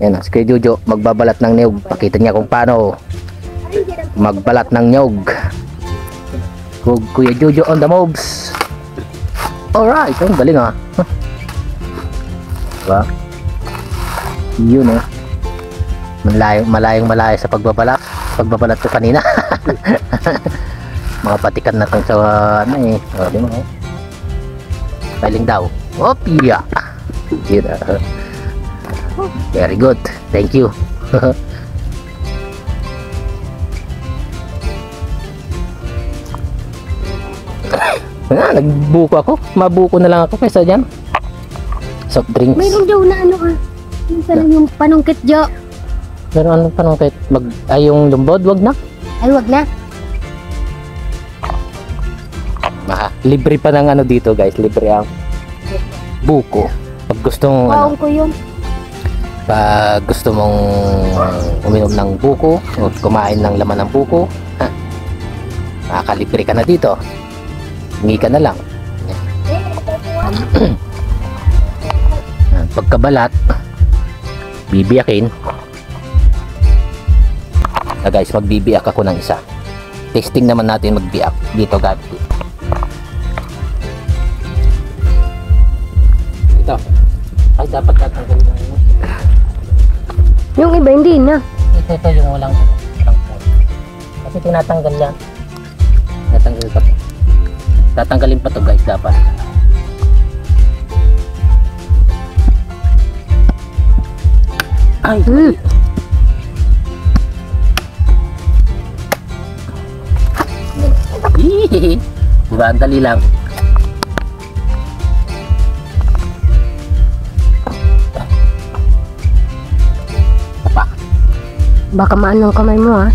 Yan, si Kuya Jojo magbabalat ng niyog. Pakita niya kung paano magbalat ng niyog. Kuya Jojo on the moves. Alright, ang galing ha. Diba? Yun eh. Malayong malayo sa pagbabalat. Pagbabalat ko kanina. Mga patikan na tong sa ano eh. O, di mo eh. Piling daw. Op, yeah. Very good. Thank you. Nagbuko ako. Mabuko na lang ako kaysa dyan. Soft drinks. Mayroon daw na ano ah. Minsan yung panungkit jo. Pero ano panungkit? Ay yung lumbod, wag na. Ay wag na. Libre pa ng ano dito guys. Libre ang buko. Pag gusto mong ano, ko yun. pag gusto mong uminom ng buko o kumain ng laman ng buko, makakalibre ka na dito. Hingi ka na lang. Pagkabalat, bibiyakin. Guys, magbibiyak ako ng isa. Testing naman natin magbiyak dito gabi. Ito. Ay, dapat tatanggalin na yun. Yung iba hindi na. Ito yung walang po. Kasi tinatanggal yan. Natanggal pa to. Tatanggalin pa to guys dapat. Ay! Hihihi! Diba, ang dali lang. Baka maano ang kamay mo ah.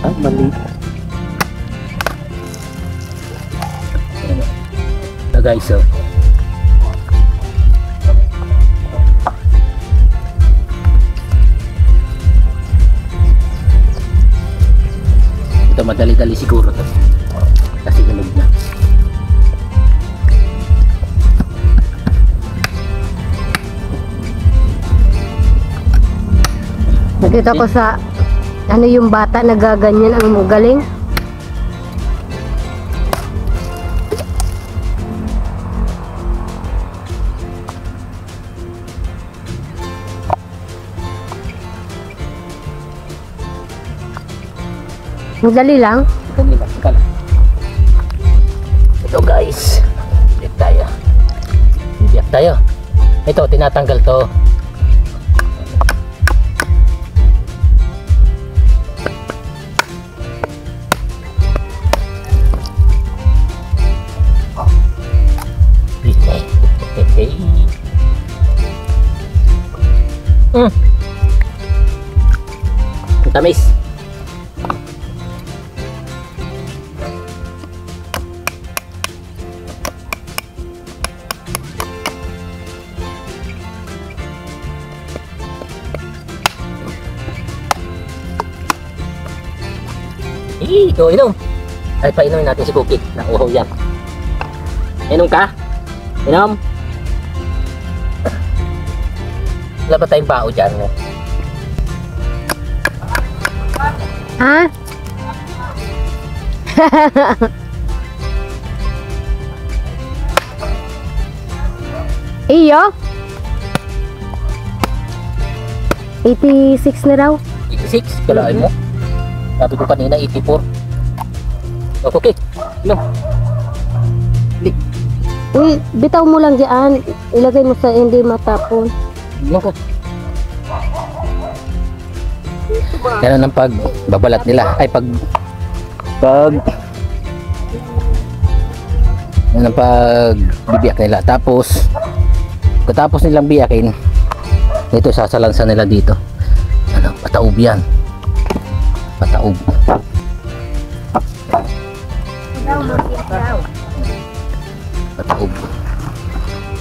Ah, mali. So guys, so ito madali-dali siguro to kasi inog na. Nakita ko sa ano yung bata na gaganyan ang magaling. Madali lang. Ito guys, biyak tayo. Ito tinatanggal to. Tamis. Ito, inom. Ay, painumin natin si Cookie. Nauhaw yan. Inom ka? Inom? Wala ba tayong bao dyan? Ha? Iyo? 86 na raw. 86? Kalahin mo? Sabi ko kanina 84. O, Cookie. Inom. Uy, bitaw mo lang dyan. Ilagay mo sa hindi matapon. Inom ko. Ganun ang pagbabalat nila. Ay, ganun ang pagbibiyak nila. Tapos, katapos nilang biyakin, ito sasalansan nila dito. Ano, pataub yan. Pataub. Pataub.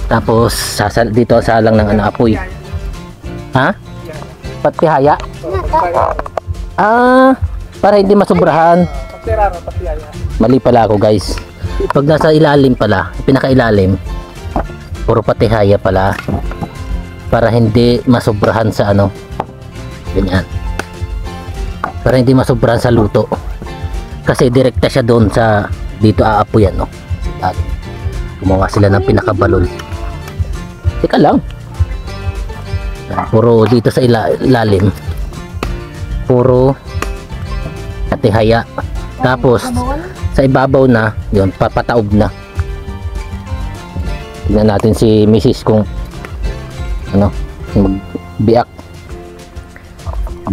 Tapos, dito salang ng apoy. Ha? Patihaya? Para hindi masobrahan. Mali pala ako guys. Pag nasa ilalim pala, pinakailalim, puro patihaya pala. Para hindi masobrahan sa ano. Ganyan. Para hindi masobrahan sa luto. Kasi direkta siya doon sa dito aapoyan, no. Gumawa sila ng pinakabalol. Teka lang. Puro dito sa ilalim. Puro patihaya. Tapos sa ibabaw na, yun, papataob na. Tignan natin si Mrs. kung ano, magbiak.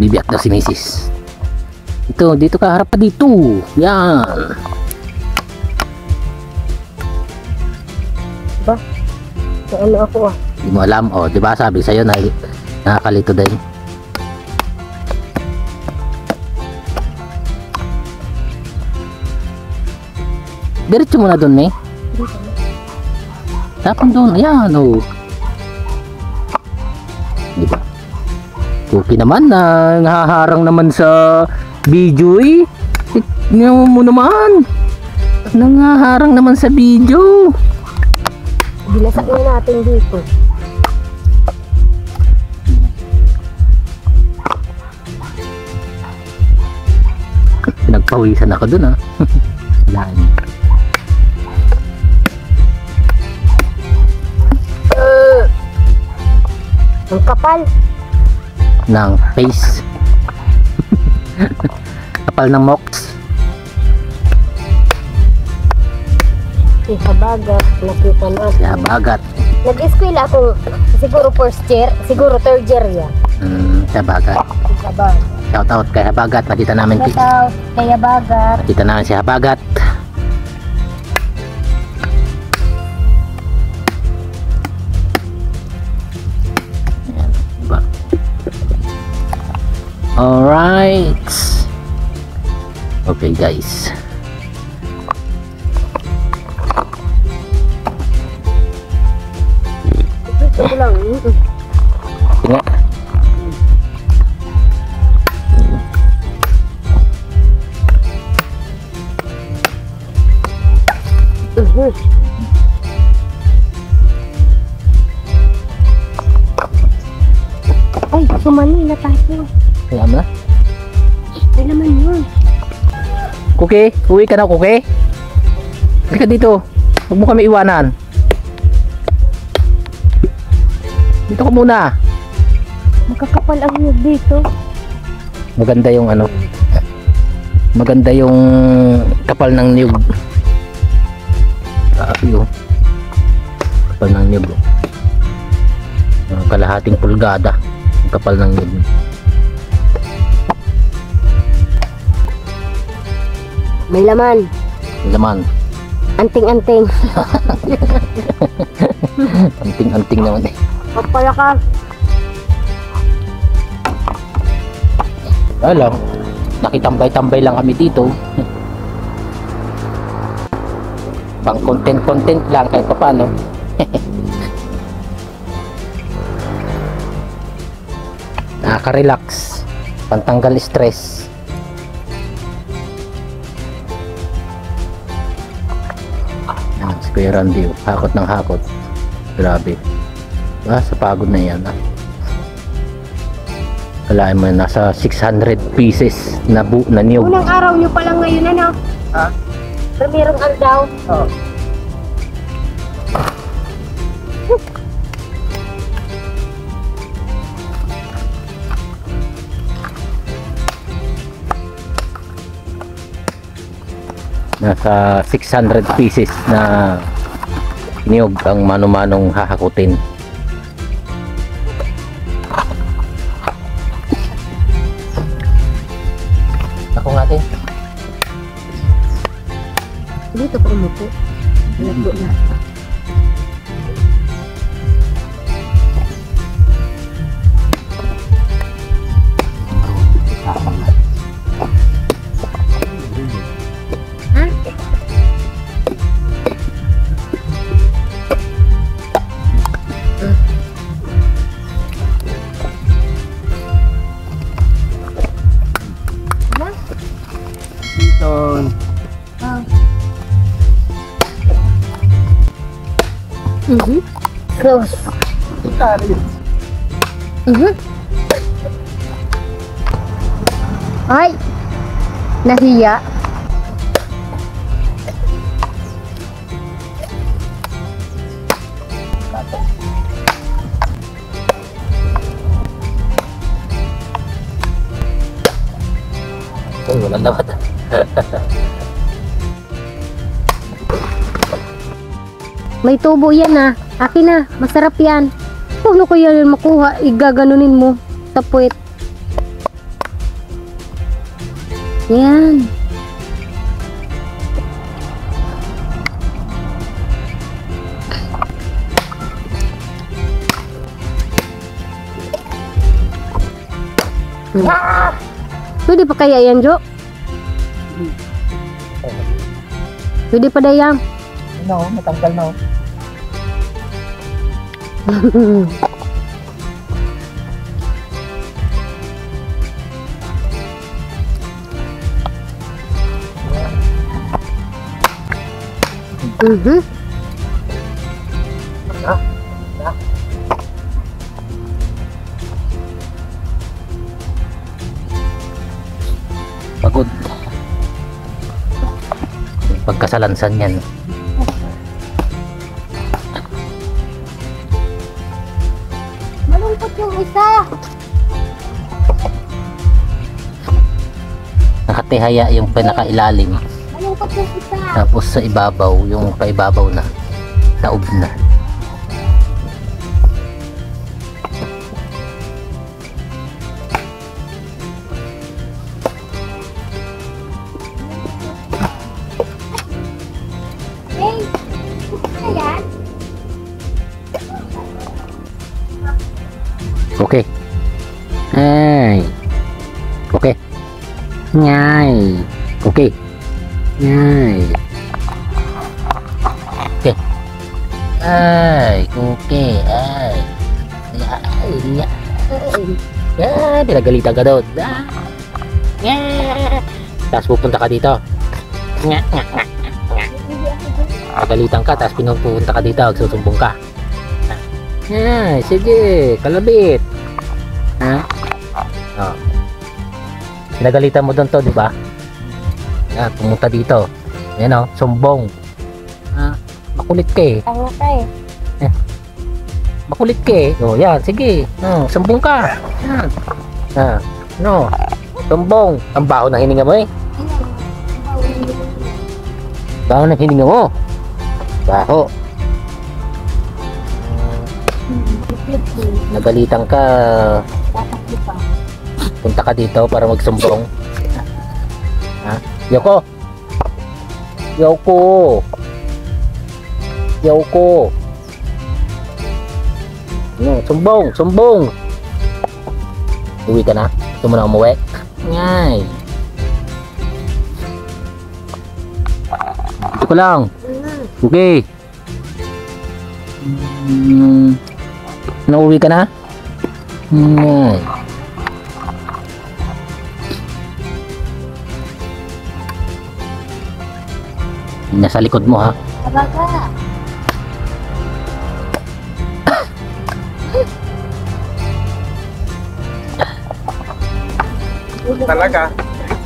Bibiak na si Mrs. Ito, dito ka, harap pa dito. Yan. Ba? So, ano ako ah? Hindi mo alam, oh, di ba sabi sa'yo na nakakalito din. Diretso mo na doon, May. Tapon doon, ayan, oh. Di ba? Okay naman na nahaharang naman sa video eh. Tignan mo naman. Nangaharang naman sa video. Binasak na natin dito. Pinagpawisan ako dun ah. Lain. Ang kapal. Ng face. Kapal ng mox. Si Habagat, nakita na. Si Habagat. Nag-eskwela ako siguro first year, siguro third year yan. Si Habagat. Si Habagat. Shout out kay Habagat. Nakita namin Shout out kay Habagat. nakita namin si Habagat. Ayan, diba? Alright. Okay guys. Ito lang. Tingnan. Ay, sumali na tayo. Kaya mo na. Ay naman yun. Kuki, uwi ka na, Kuki. Halika dito. Huwag mo kami iwanan. Dito ka muna. Makakapal ang yun dito. Maganda yung ano. Maganda yung kapal ng niyog. Grabe oh. Kapal ng niyog. Kalahating pulgada. Yung kapal ng niyog. May laman. May laman. Anting-anting. Anting-anting naman eh. Pagpalakas. Alam, nakitambay-tambay lang kami dito. Pang content lang kahit pa paano. Nakaka-relax, pantanggal stress. Yan, si Kuya Randy, hakot ng hakot. Grabe. Sa pagod na yan ah. Kalahin mo nasa 600 pieces na niyog. Unang araw nyo pa lang ngayon, ano? Ha? Primerong araw. Oo. Nasa 600 pieces na niyog ang mano-manong hahakutin. Ako nga din. Dito ko umupo. Lago na. Son. Close. Ay! Nahiya. Ay, walang lawat. May tubo yan ah. Akin na. Masarap yan. Paano ko yan makuha? Igaganunin mo sa puwet. Yan. Pwede pa kaya yan, Jo? Pwede pa dayang. No, natanggal na. Pagod. Pagkasalansan yan. Malungkot yung isa. Nakatihaya yung pinakailalim. Malungkot yung isa. Tapos sa ibabaw, yung paibabaw na. Taob na. Hey, ano yan? Okay. Ay. Okay. Ngay. Okay. Ngay. Okay. Ay, okay. Ay. Ay, ay. Pinagalitan ka doon. Tapos pupunta ka dito. Pinagalitan ka, tapos pinupunta ka dito. Magsusumbong ka. Ay, sige. Kalabit. Ha? Oh. Pinagalitan mo doon to, di ba? Yan, pumunta dito. Yan o, sumbong. Makulit ka eh. Tanga ka eh. Makulit ka eh. O, yan, sige. Sumbong ka. Yan. No. Sumbong. Ang baho ng hininga mo eh. Baho ng hininga mo. Baho. Nagalitan ka. Punta ka dito para magsumbong. Ha? Yoko. Yoko. Yoko. No, sumbong, sumbong. Uwi ka na? Gusto mo na umuwi? Ngay. Dito ko lang. Okay. Nauwi ka na? Ngay. Nasa likod mo ha. Abaga.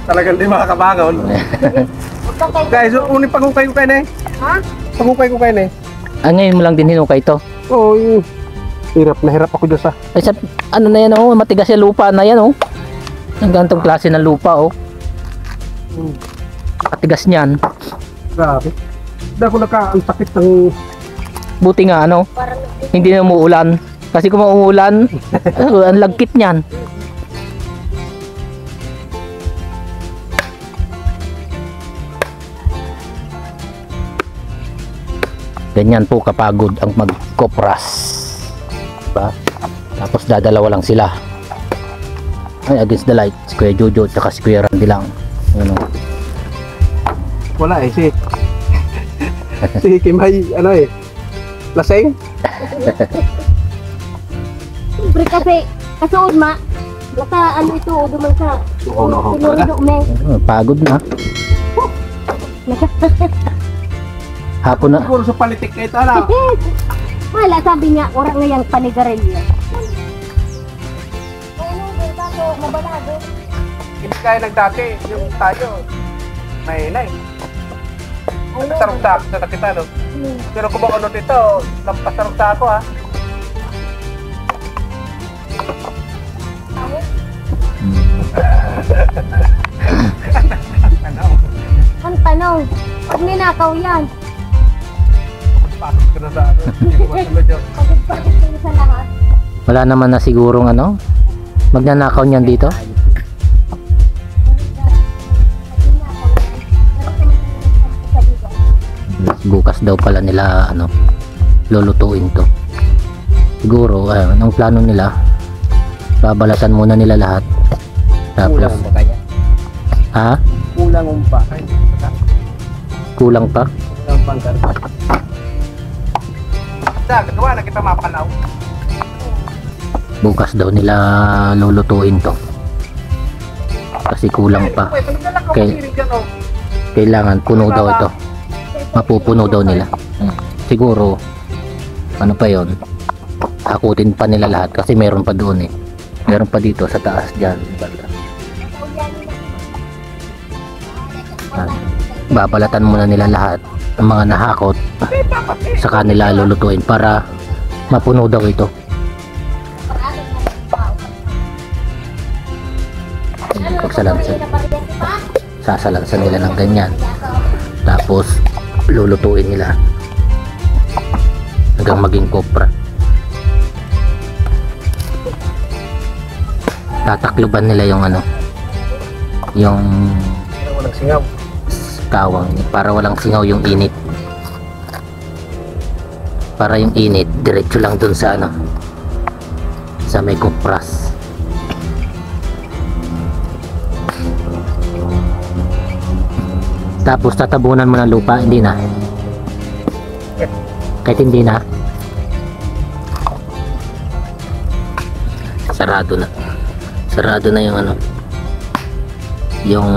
Talagang di makakabangon. Guys, uni pagukay ko kayo na eh. Ha? Pagukay ko kayo na eh. Ngayon mo lang din hinukay ito. Oo, hirap na hirap ako dyan sa. Ay, ano na yan oh, matigas yung lupa na yan oh. Ang gantong klase ng lupa oh. Matigas niyan. Grabe. Hindi ako ang sakit ng... Buti nga ano, hindi na umuulan. Kasi kung umuulan, ang lagkit niyan. Ganyan po kapagod ang magkopras. Diba? Tapos dadalawa lang sila. Ay, against the light. Si Kuya Jojo at si Kuya Randy lang. Ano? Wala eh, si Kimay, ano eh, laseng? Siyempre kasi, kasuod ma. Naka ano ito, duman sa. Oo, talaga. Tinuro me. Pagod na. Hapon na. Siguro sa palitik na ito, ano? Wala, sabi niya, orang ngayang panigarilyo. Hindi kaya nagdati, yung tayo. Mahina eh. Nagtasarog sa ako sa nakita, no? Pero kung ano dito, nampasarog sa ako, ha? Ano? Ang tanong, pag ninakaw yan, Pasok ko na sa ano. Hindi ko masunod yun. pagod-pagod kayo sa lahat. Wala naman na sigurong ano, magnanakaw niyan dito. Bukas daw pala nila ano, lulutuin to. Siguro, ang plano nila, babalatan muna nila lahat. Tapos, Kulang ba kaya? ha? Kulang umpa. Ay, Kulang pa? kulang pang karga. Gawa na kita mapakalaw. Bukas daw nila lulutuin to. Kasi kulang pa. Okay. Kailangan puno daw ito. Mapupuno daw nila. Siguro, ano pa yon? Hakutin pa nila lahat kasi meron pa doon eh. Meron pa dito sa taas dyan. Babalatan muna nila lahat ng mga nahakot sa kanila lulutuin para mapuno daw ito. Pagsalansan, sasalansan nila ng ganyan, tapos lulutuin nila hanggang maging kopra. Tatakluban nila yung ano, yung Walang singaw. kawang para walang singaw yung init, para yung init diretso lang dun sa ano, sa may kopras. Tapos tatabunan mo ng lupa, hindi na. Kahit hindi na. Sarado na. Sarado na yung ano, yung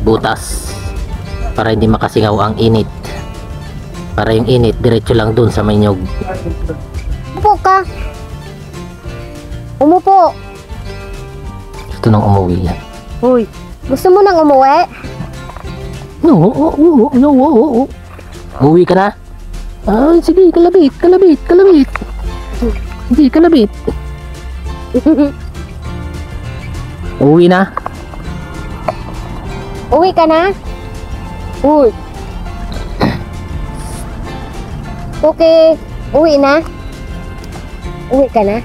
butas para hindi makasingaw ang init. Para yung init diretso lang dun sa may nyog. Umupo ka. Umupo. Gusto nang umuwi yan. Uy, gusto mo nang umuwi? No, no. Uwi ka na? Ah, sige, kalabit. Sige, kalabit. Uwi na? Uwi ka na? Uy. Okay, uwi na? Uwi ka na?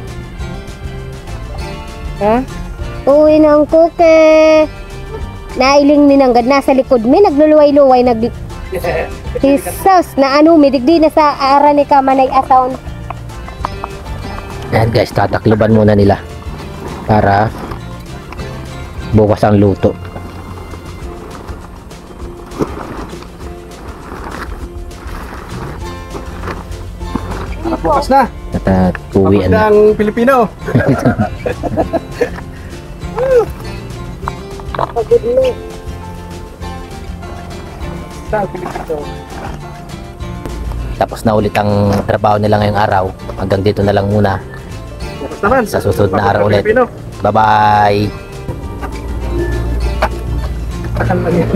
Ha? Uwi na ang kuke. Nailing ni nanggad nasa likod mi, nagluluway-luway, Jesus, na ano, midigdi na sa ara ni ka manay asaon. Ayan guys, tatakluban muna nila para bukas ang luto. Bukas na. At uwian na. Magandang Pilipino. Pagod mo. Sa Pilipino. Tapos na ulit ang trabaho nila ngayong araw. Hanggang dito na lang muna. Bukas naman. Sa susunod na araw ulit. Pilipino. Bye-bye! Akan lang yan.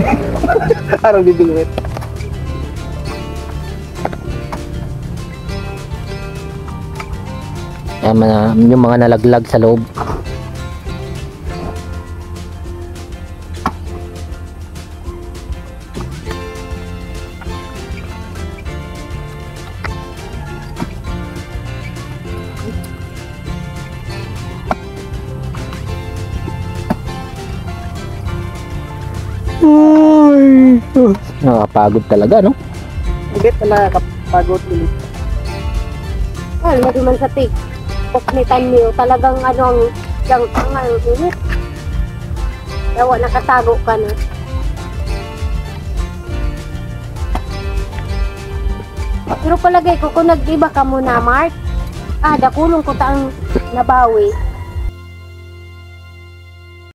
Araw bibingwit. Yung mga nalaglag sa loob. Nakapagod talaga, no? Hindi pala kapagod ulit. Alam mo man sa tik. Puknitan niyo, talagang ano, ang init. Dawa nakatago ka na. Pero palagay ko, kung nag-iba ka muna, Mark, dakulong ko taang nabawi.